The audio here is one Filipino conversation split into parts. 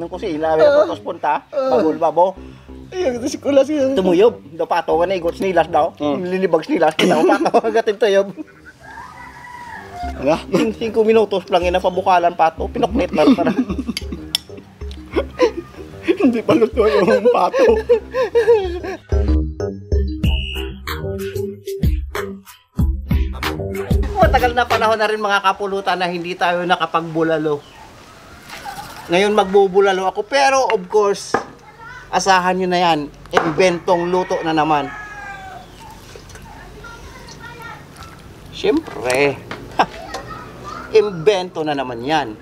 ng kusina. Tapos punta, bagol-babo. Ay, si kulas yun. Tumuyob. Daw pato ka na igot snilas daw. Lilibag snilas. Kita ko pato agatin tuyob. 5 minutos lang yun na pabukalan pato. Pinoknet na para. Hindi pa luto yung pato. Matagal na panahon na rin mga kapulutan na hindi tayo nakapagbulalo. Ngayon magbubulalo ako. Pero of course, asahan nyo na yan. Inventong luto na naman. Siyempre. Invento na naman yan.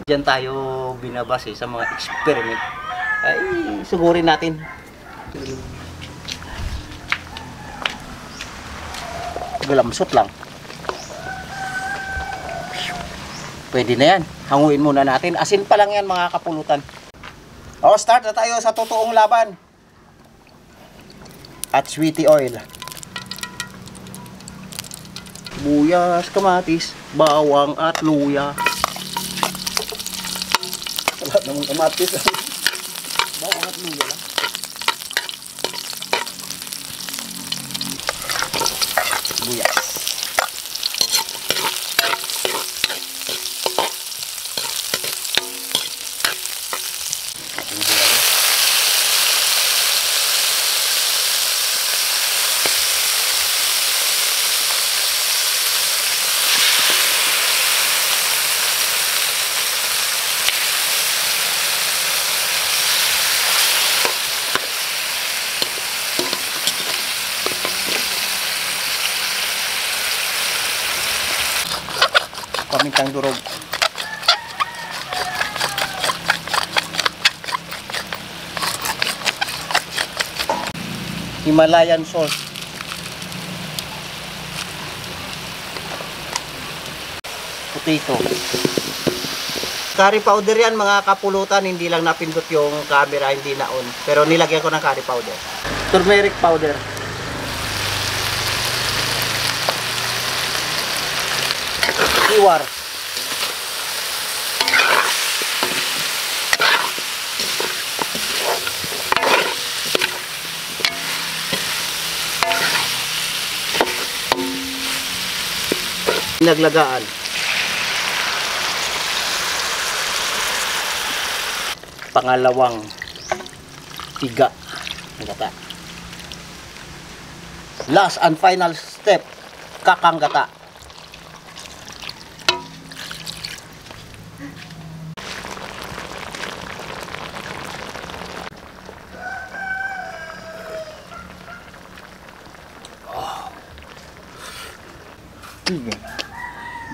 Diyan tayo binabase sa mga experiment. Ay, sugurin natin. Galamsot lang. Pwede na yan. Hanguin muna natin. Asin pa lang yan mga kapulutan. O, start na tayo sa totoong laban. At sweetie oil. Buyas, kamatis, bawang at luya. Lahat ng kamatis. Bawang at luya lang. Buyas. Pamintang durog. Himalayan sauce. Potato. Curry powder yan mga kapulutan, hindi lang napindot yung camera, hindi na on. Pero nilagyan ko ng curry powder. Turmeric powder. Iwar. Naglagaan. Pangalawang tiga. Gata. Last and final step, kakang gata.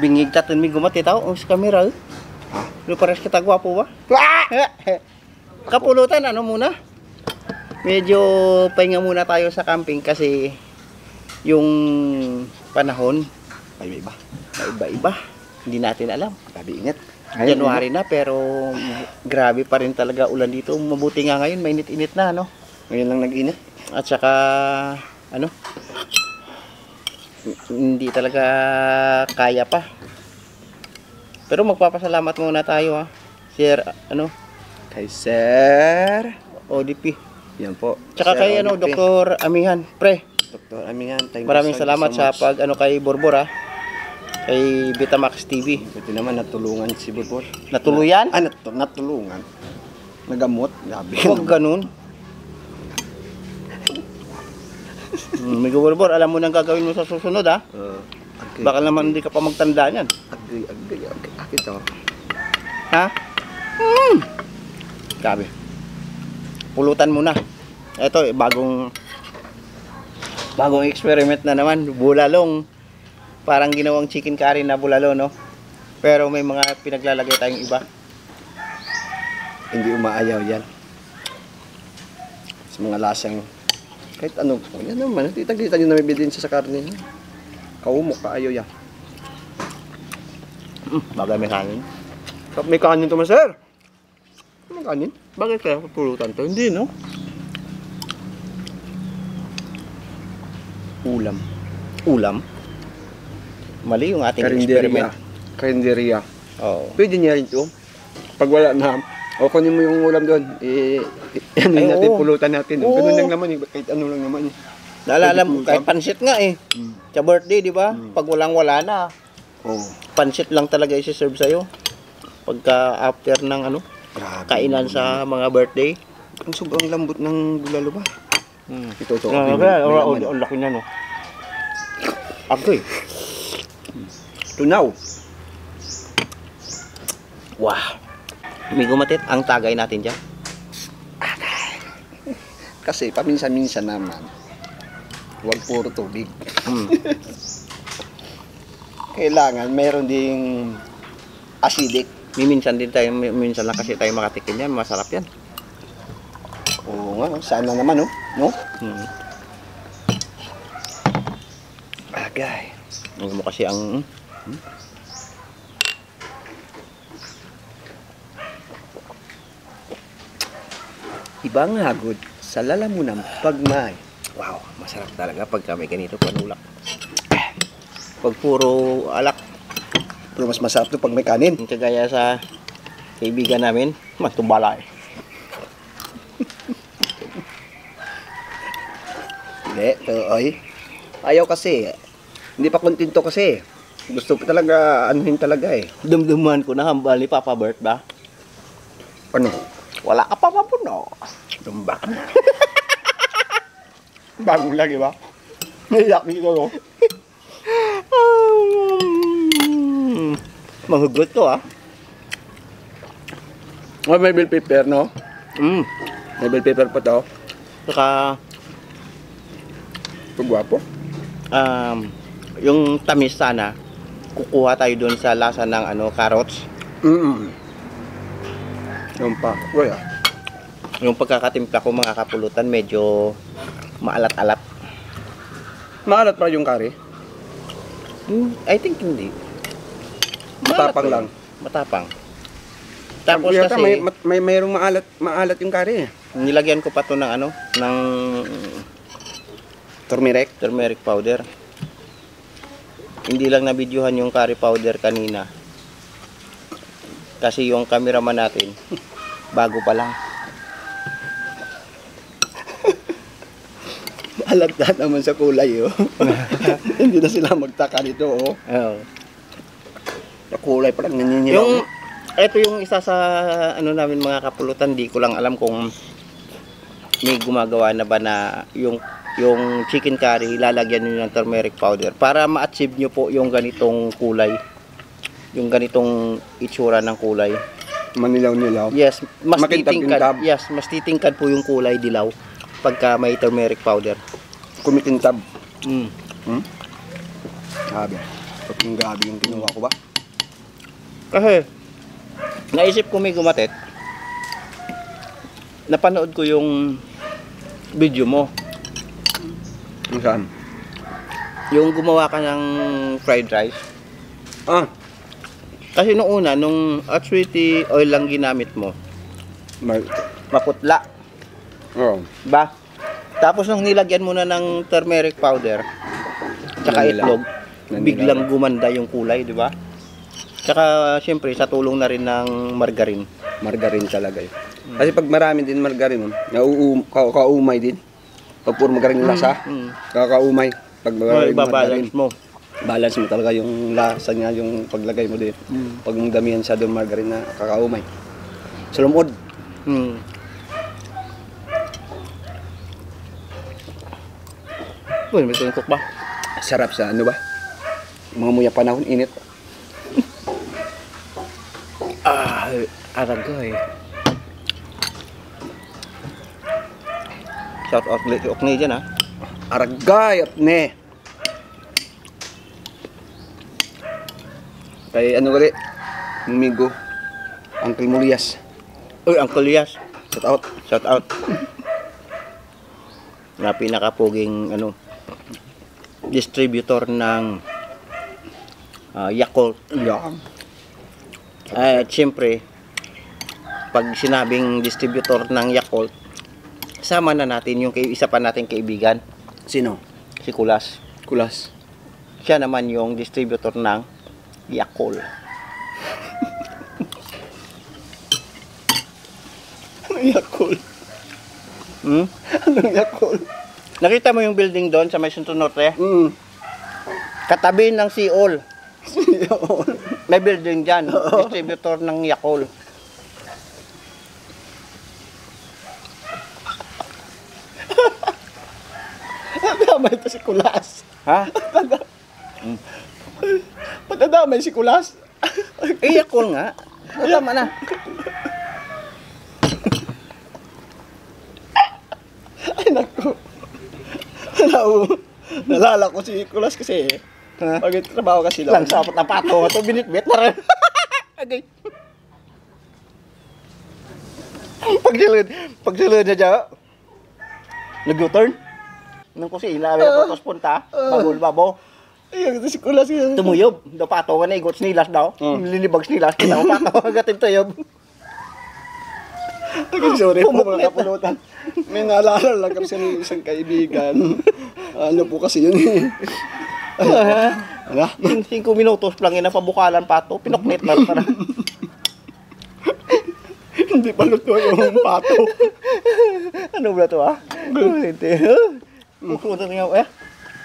Bingig taton mi gumati tao sa kamera. Lu pares kita gwapo ba? Kapulutan ano muna? Medyo pahinga muna tayo sa camping kasi yung panahon Ay, iba. iba-iba. Hindi natin alam. Sabi ingat. January na pero grabe pa rin talaga ulan dito. Mabuti nga ngayon mainit-init na no. Ngayon lang nag-init. At saka ano? Hindi talaga kaya pa. Pero magpapasalamat muna tayo ha. Sir, ano? Kay Sir ODP. Yan po. Tsaka Sir kay ODP. Dr. Amihan, pre. Dr. Amihan, thank you Maraming so salamat sa much. pag kay Borbor ha. Kay Betamax TV. Buti naman natulungan si Borbor. Natuluyan? Natulungan. Nagamot. Grabe. Huwag ganun. May Borbor, alam mo nang gagawin mo sa susunod ha. Okay. Baka naman hindi ka pa magtanda niyan. Agree. Akit to. Ha? Grabe. Pulutan muna. Ito, bagong experiment na naman. Bulalong. Parang ginawang chicken curry na bulalo, no? Pero may mga pinaglalagay tayong iba. Hindi umaayaw yan. Sa mga lasang kahit ano po. Yan naman. Titag-titag nyo na may bidin sa karne. Kaumok ka. Ayaw yan. Bagay may hangin. May kanin to man, sir. May kanin? Bakit kaya pulutan to? Hindi, no? Ulam. Ulam. Mali yung ating experiment. Karinderya. Oo. Pwede niya rin ito. Pag wala na, o kunin mo yung ulam doon. Ano Ay, natin, oo. pulutan natin. Oo. Ganun lang naman eh. Kahit ano lang naman eh. Naalala Pwede mo, po, kahit Sam. pansit nga eh. Sa birthday, di ba? Pag wala na, Oo. pansit lang talaga isi-serve sa'yo. Pagka after ng ano, Grabe. kainan sa mga birthday. Ang sobrang lambot ng bulalo ba? Ito, Ang laki na, no? Agoy. Tunaw. Wow. May gumatit ang tagay natin dyan. Kasi paminsan-minsan naman, huwag puro tubig. Kailangan meron ding acidic. Minsan din tayo, minsan lang kasi tayo makatikim yan. Masarap yan. Oo nga, sana naman no? Hmm. Bagay. Huwag mo kasi ang... Ibang hagod sa lalamunan pagmay. Wow, masarap talaga pagka may ganito panulak. Pag puro alak, Pero mas masarap to pag may kanin. yung kagaya sa kaibigan namin, matubala eh. Hindi, oy. Ayaw kasi. Hindi pa kontento kasi. Gusto ko talaga, anuhin talaga eh. Dumduman ko na hambal ni Papa Bert ba? Ano? Wala ka pa mapuno. Dumba ka na. Bagong lagi ba? Naiyak dito no? Mahugot to ah. Oh, may bell pepper no? Mm. May bell pepper pa to. Saka, Pagwapo. yung tamis sana, kukuha tayo doon sa lasa ng ano, carrots. Yung pa. Uy ah. Yung pagkakatimpla ko mga kapulutan, medyo maalat-alat. Maalat pa yung curry. I think hindi. Matapang lang. Matapang. Tapos Yata, kasi, may mayroong maalat yung curry eh. nilagyan ko pa to ng ano, ng turmeric powder. Hindi lang nabidyohan yung curry powder kanina. Kasi yung cameraman natin, bago pa lang. Halata naman sa kulay oh. Hindi na sila magtaka nito oh. Oo. Sa kulay pa lang naninilaw. Yung, ito yung isa sa ano namin mga kapulutan, di ko lang alam kung may gumagawa na ba na yung chicken curry, lalagyan nyo ng turmeric powder para ma-achieve nyo po yung ganitong kulay. Yung ganitong itsura ng kulay. Manilaw-nilaw. Yes, mas Makintab-kintab. titingkad. Yes, mas titingkad po yung kulay dilaw pagka may turmeric powder. Kumikintab. Mm. Grabe. Yung grabe yung ginawa ko ba? Kasi naisip ko may gumatit. Napanood ko yung video mo. Yung saan? Yung gumawa ka ng fried rice. Ah, Kasi nung una, nung Atsuiti oil lang ginamit mo, may... maputla. Oh. Ba? Tapos nung nilagyan mo na ng turmeric powder, tsaka Nanilaw. itlog, Nanilaw. biglang gumanda yung kulay, di ba? Tsaka syempre sa tulong na rin ng margarine. Margarine talaga yun. Kasi pag marami din margarine, kaumay din. Pag puro margarine yung lasa, kakaumay. Pag marami Ibabalance mo. balance mo talaga yung lasa niya, yung paglagay mo din. Pag damihan siya doon margarine na kakaumay. Salumod. Hmm. Uy, may tungkok ba? Sarap sa ano ba? Mga muya panahon, init. Aragay. Shout out ulit yung Oknay dyan ha. Aragay at ne. Kay ano gali? Migo. Uncle Mulias. Uy, Uncle Yas. Shout out. Shout out. Na pinakapuging ano, distributor ng Yakult. Yeah. At siyempre, pag sinabing distributor ng Yakult, sama na natin yung isa pa nating kaibigan, Sino? si Kulas. Kulas. Siya naman yung distributor ng Yakult. Yakul. Hmm? Anong Yakul? Nakita mo yung building doon sa may Sunto Norte? Mm. Katabi ng Seoul. Yakul. May building dyan. Distributor ng Yakult. Patadamay ito si Kulas. Ha? Patadamay si Kulas. Eh, Yakult nga. Tama na. Ay, naku. Nalala ko si Kulas kasi Ha? pag trabaho kasi Lang sa apat na pato. Ito binitbit na rin. Okay. Pagsilid na dyan, nag-U-turn. Nang kusina, may patos punta. Bagul babo. Ay, ito si Kulas yun. Tumuyob. Do pato ka na, igot snilas daw. Linibag snilas. Kita ko pato. Agatin tuyob. Sorry po Pumuklit mga kapulutan. May naalala lang kami sa isang kaibigan. Ano po kasi yun eh. Ano? 5 minutos lang yun ang pabukalan pato. Pinuklit na rin. Hindi pa luto yung pato. Ano ba ito ah? Hindi. Kukunta nga eh.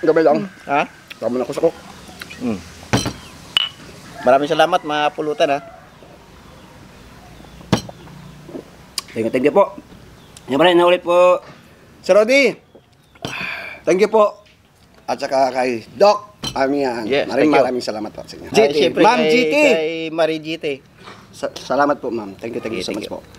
Gabay lang. Ha? Tama na ako sa kok. Maraming salamat mga pulutan ha. Thank you po. Yan pala, naulit po. Sir Rodi. Thank you po. At saka kay Doc Amian. Yes, thank you. Maraming salamat po sa inyo. GT. Ma'am GT. Kay Marie GT. Salamat po, ma'am. Thank you so Thank much you. po.